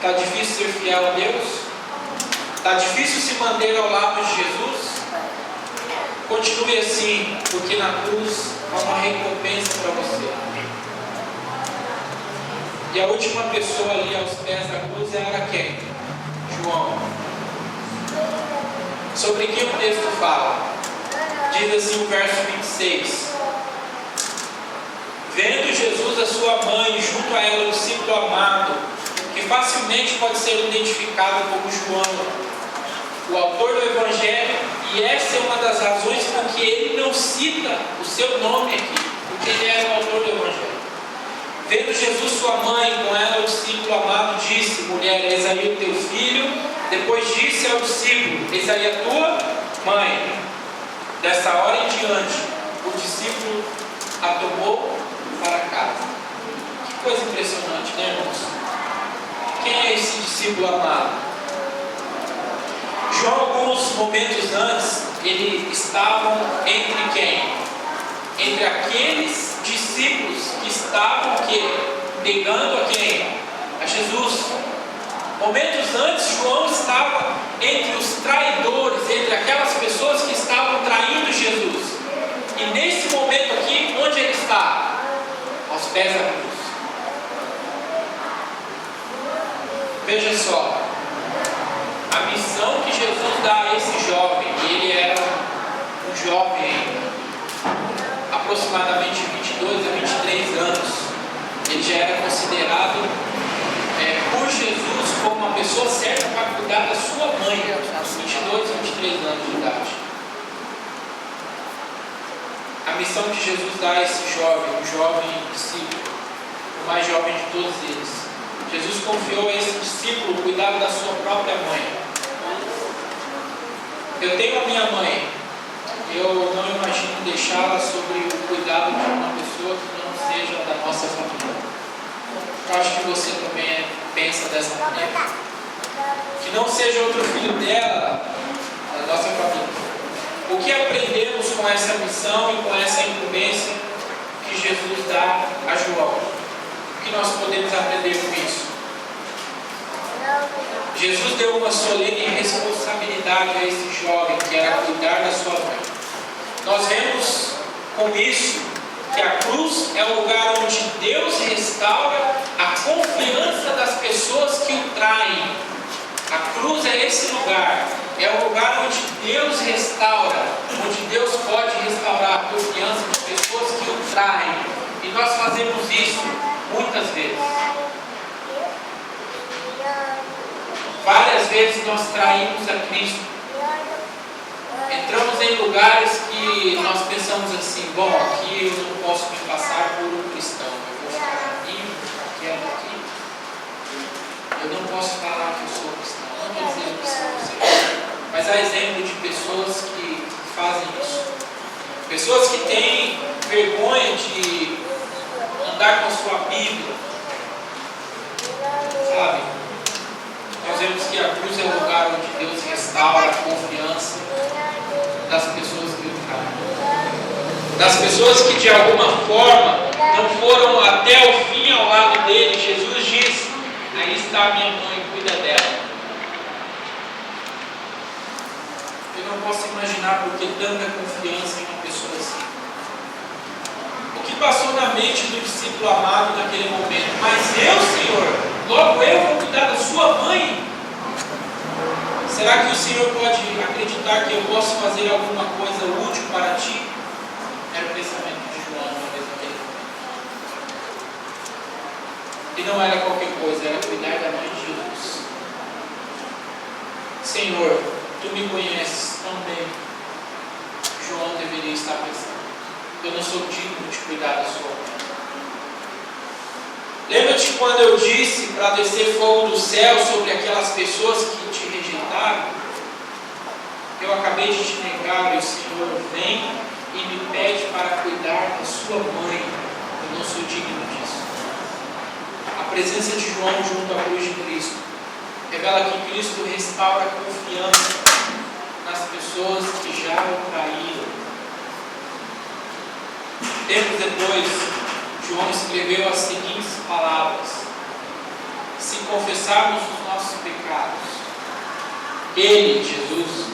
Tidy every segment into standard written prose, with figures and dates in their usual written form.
Está difícil ser fiel a Deus? Está difícil se manter ao lado de Jesus? Continue assim, porque na cruz há uma recompensa para você. E a última pessoa ali aos pés da cruz era quem? João. Sobre quem o texto fala? Diz assim o verso 26. Vendo Jesus a sua mãe, junto a ela o discípulo amado, que facilmente pode ser identificado como João, o autor do Evangelho, e essa é uma das razões por que ele não cita o seu nome aqui, porque ele era o autor do Evangelho. Vendo Jesus sua mãe, com ela o discípulo amado, disse: mulher, eis aí o teu filho. Depois disse ao discípulo: eis aí a tua mãe. Dessa hora em diante, o discípulo a tomou para casa. Que coisa impressionante, né, irmãos? Quem é esse discípulo amado? João, alguns momentos antes, eles estavam entre quem? Entre aqueles discípulos que estavam o quê? Negando a quem? A Jesus. Momentos antes, João estava entre os traidores, entre aquelas pessoas que estavam traindo Jesus. E nesse momento aqui, onde ele está? Aos pés da cruz. Veja só, a missão que Jesus dá a esse jovem, e ele era um jovem ainda, aproximadamente 22 a 23 anos, ele já era considerado por Jesus como uma pessoa certa para cuidar da sua mãe, aos 22 a 23 anos de idade. A missão que Jesus dá a esse jovem, um jovem discípulo, o mais jovem de todos eles, Jesus confiou a esse discípulo o cuidado da sua própria mãe. Eu tenho a minha mãe, eu não imagino deixá-la sobre o cuidado de uma pessoa que não seja da nossa família. Eu acho que você também pensa dessa maneira. Que não seja outro filho dela, da nossa família. O que aprendemos com essa missão e com essa incumbência que Jesus dá a João? O que nós podemos aprender com isso? Jesus deu uma solene responsabilidade a esse jovem, que era cuidar da sua mãe. Nós vemos com isso que a cruz é o lugar onde Deus restaura a confiança das pessoas que o traem. A cruz é esse lugar, é o lugar onde Deus restaura, onde Deus pode restaurar a confiança de pessoas que o traem. E nós fazemos isso muitas vezes. Várias vezes nós traímos a Cristo. Entramos em lugares que nós pensamos assim: bom, aqui eu não posso me passar por um cristão, eu vou ficar aqui, quieto aqui. Eu não posso falar que eu sou cristão, não estou dizendo que são vocês, mas há exemplo de pessoas que fazem isso. Pessoas que têm vergonha de andar com a sua Bíblia, sabe? Nós vemos que a cruz é o lugar onde Deus restaura a confiança das pessoas que o traem. Das pessoas que de alguma forma não foram até o fim ao lado dele. Jesus diz: aí está a minha mãe, cuida dela. Eu não posso imaginar por que tanta confiança em uma pessoa assim. O que passou na mente do discípulo amado naquele momento? Mas eu, Senhor, logo eu vou cuidar da sua mãe? Será que o Senhor pode acreditar que eu posso fazer alguma coisa útil para ti? Era o pensamento de João uma vez naquele momento. E não era qualquer coisa, era cuidar da mãe de Jesus. Senhor, tu me conheces tão bem. João deveria estar pensando: eu não sou digno de cuidar da sua mãe. Lembra-te quando eu disse para descer fogo do céu sobre aquelas pessoas que te rejeitaram? Eu acabei de te negar e o Senhor vem e me pede para cuidar da sua mãe. Eu não sou digno disso. A presença de João junto à cruz de Cristo revela que Cristo restaura a confiança nas pessoas que já o traíram. Tempos depois, João escreveu as seguintes palavras: se confessar confessarmos os nossos pecados, Ele, Jesus,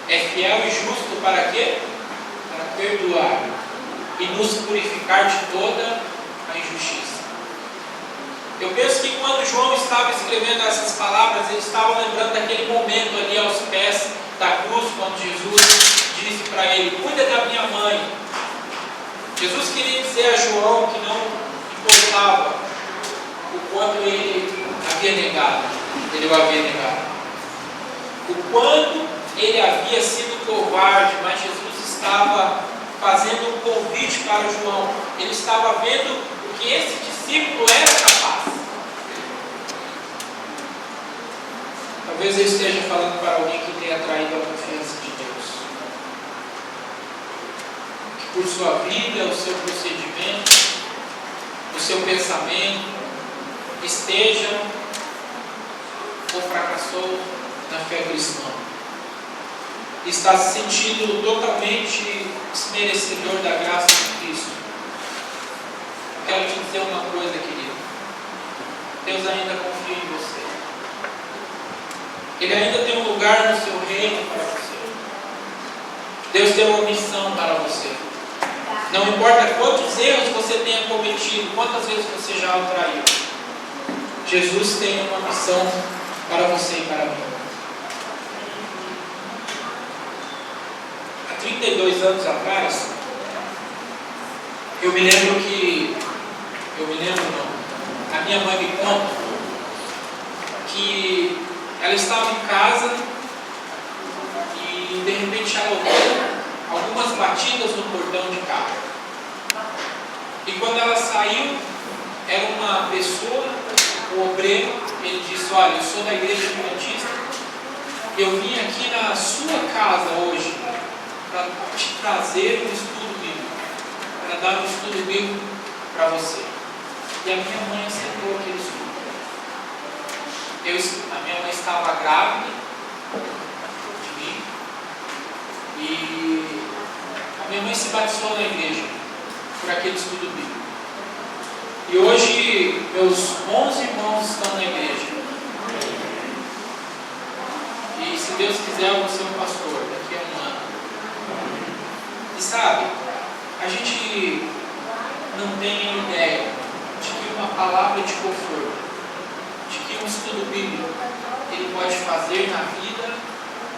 é fiel e justo para quê? Para perdoar e nos purificar de toda a injustiça. Eu penso que quando João estava escrevendo essas palavras, ele estava lembrando daquele momento ali aos pés da cruz, quando Jesus disse para ele: cuida da minha mãe. Jesus queria dizer a João que não importava o quanto ele havia negado, ele o havia negado, o quanto ele havia sido covarde, mas Jesus estava fazendo um convite para João. Ele estava vendo o que esse discípulo era capaz. Talvez eu esteja falando para alguém que tenha traído a confiança de Deus, que por sua vida, o seu procedimento, o seu pensamento esteja ou fracassou na fé cristã, está se sentindo totalmente desmerecedor da graça de Cristo. Quero te dizer uma coisa, querido: Deus ainda confia em você. Ele ainda tem um lugar no seu reino para você. Deus tem uma missão para você. Não importa quantos erros você tenha cometido, quantas vezes você já o traiu, Jesus tem uma missão para você e para mim. Há 32 anos atrás, a minha mãe me conta que ela estava em casa e de repente ela ouviu algumas batidas no portão de casa. E quando ela saiu, era uma pessoa, um obreiro. Ele disse: olha, eu sou da igreja adventista, eu vim aqui na sua casa hoje para te trazer um estudo bíblico, para dar um estudo bíblico para você. E a minha mãe aceitou aquele estudo. A minha mãe estava grávida de mim e a minha mãe se batizou na igreja por aquele estudo bíblico. E hoje meus 11 irmãos estão na igreja. E se Deus quiser, eu vou ser um pastor daqui a um ano. E sabe, a gente não tem ideia de que uma palavra de conforto, de que um estudo bíblico ele pode fazer na vida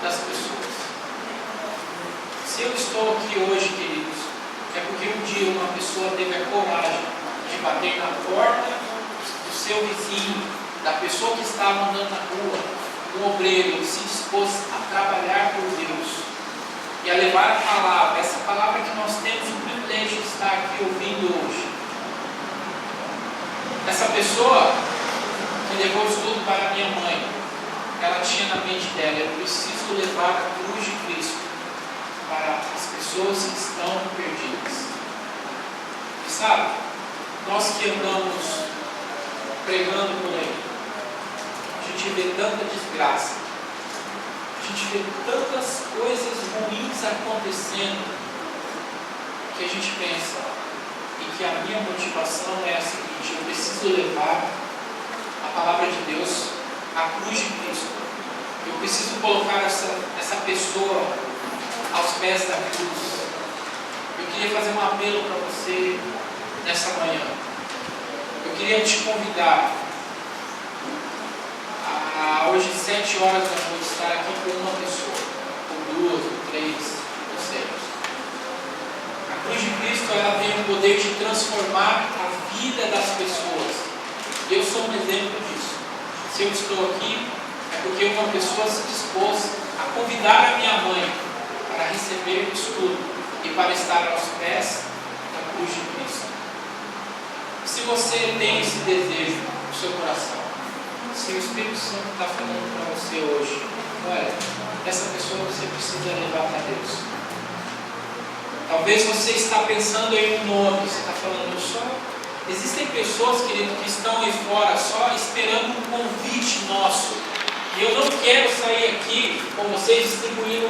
das pessoas. Se eu estou aqui hoje, queridos, é porque um dia uma pessoa teve a coragem de bater na porta do seu vizinho, da pessoa que estava andando na rua, um obreiro, ele se dispôs a trabalhar por Deus e a levar a palavra, essa palavra que nós temos o privilégio de estar aqui ouvindo hoje. Essa pessoa que levou o estudo para a minha mãe, ela tinha na mente dela: eu preciso levar a cruz de Cristo para as pessoas que estão perdidas. E sabe, nós que andamos pregando por aí, a gente vê tanta desgraça, a gente vê tantas coisas ruins acontecendo, que a gente pensa, e que a minha motivação é a seguinte: eu preciso levar a palavra de Deus, a cruz de Cristo. Eu preciso colocar essa pessoa aos pés da cruz. Eu queria fazer um apelo para você nessa manhã. Eu queria te convidar a hoje 7 horas da noite estar aqui com uma pessoa, ou 2, ou 3, não sei. A cruz de Cristo, ela tem o poder de transformar a vida das pessoas. Eu sou um exemplo disso. Se eu estou aqui, é porque uma pessoa se dispôs a convidar a minha mãe para receber o estudo e para estar aos pés da cruz de Cristo. Se você tem esse desejo no seu coração, se o Espírito Santo está falando para você hoje, olha, essa pessoa você precisa levar para Deus. Talvez você está pensando em um nome, você está falando só. Existem pessoas, querido, que estão aí fora só esperando um convite nosso. E eu não quero sair aqui com vocês distribuindo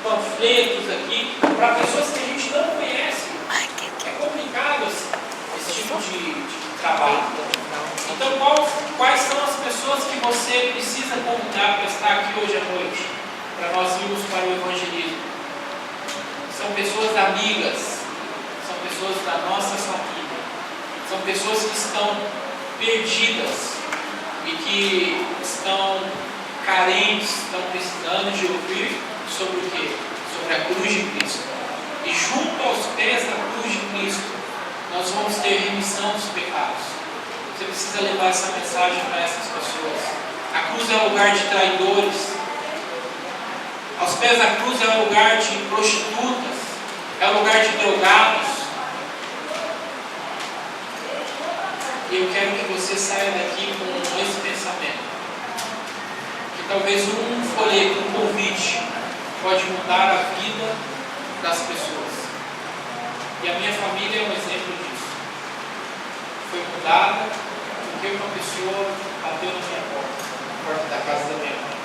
panfletos aqui para pessoas que a gente não conhece. É complicado esse tipo de trabalho. Então, quais são as pessoas pessoas que você precisa convidar para estar aqui hoje à noite, para nós irmos para o evangelismo. São pessoas amigas, são pessoas da nossa família, são pessoas que estão perdidas e que estão carentes, estão precisando de ouvir sobre o quê? Sobre a cruz de Cristo. E junto aos pés da cruz de Cristo, nós vamos ter remissão dos pecados. Você precisa levar essa mensagem para essas pessoas. A cruz é um lugar de traidores. Aos pés da cruz é um lugar de prostitutas. É um lugar de drogados. E eu quero que você saia daqui com esse pensamento. Que talvez um folheto, um convite, pode mudar a vida das pessoas. E a minha família é um exemplo disso. Foi mudada porque uma pessoa bateu na minha porta, na porta da casa da minha mãe.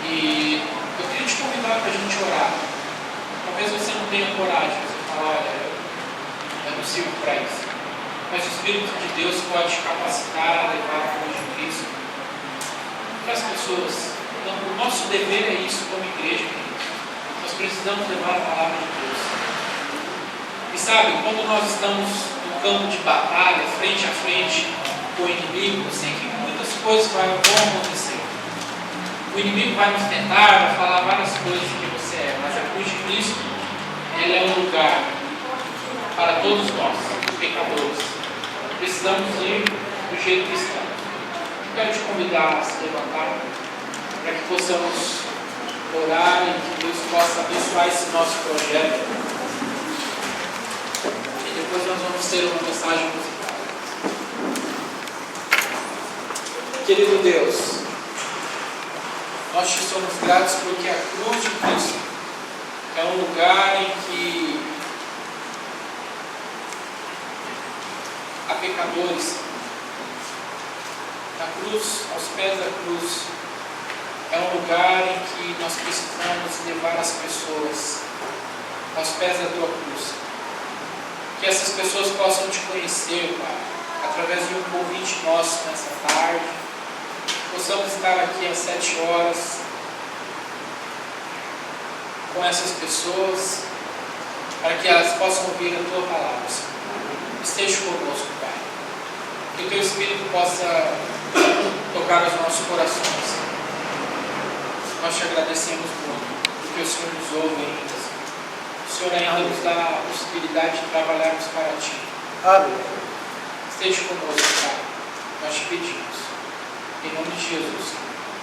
E eu queria te convidar para a gente orar. Talvez você não tenha coragem, você fala, olha, eu não sirvo para isso. Mas o Espírito de Deus pode te capacitar a levar a cruz de Cristo para as pessoas. Então, o nosso dever é isso como igreja. Nós precisamos levar a palavra de Deus. E sabe, quando nós estamos no campo de batalha, frente a frente com o inimigo, eu sei que muitas coisas vão acontecer. O inimigo vai nos tentar, vai falar várias coisas que você é, mas a cruz de Cristo, ele é um lugar para todos nós, pecadores. Precisamos ir do jeito que estamos. Quero te convidar a se levantar para que possamos orar e que Deus possa abençoar esse nosso projeto. E depois nós vamos ter uma mensagem musical. Querido Deus, nós te somos gratos porque a cruz de Cristo é um lugar em que há pecadores. Na cruz, aos pés da cruz, é um lugar em que nós precisamos levar as pessoas aos pés da tua cruz. Que essas pessoas possam te conhecer, Pai, através de um convite nosso nessa tarde. Possamos estar aqui às 7 horas com essas pessoas, para que elas possam ouvir a tua palavra, Senhor. Esteja conosco, Pai. Que o teu Espírito possa tocar os nossos corações. Nós te agradecemos muito, porque o Senhor nos ouve ainda. O Senhor ainda nos dá a possibilidade de trabalharmos para ti. Amém. Esteja conosco, Pai. Nós te pedimos. Em nome de Jesus.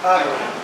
Amém.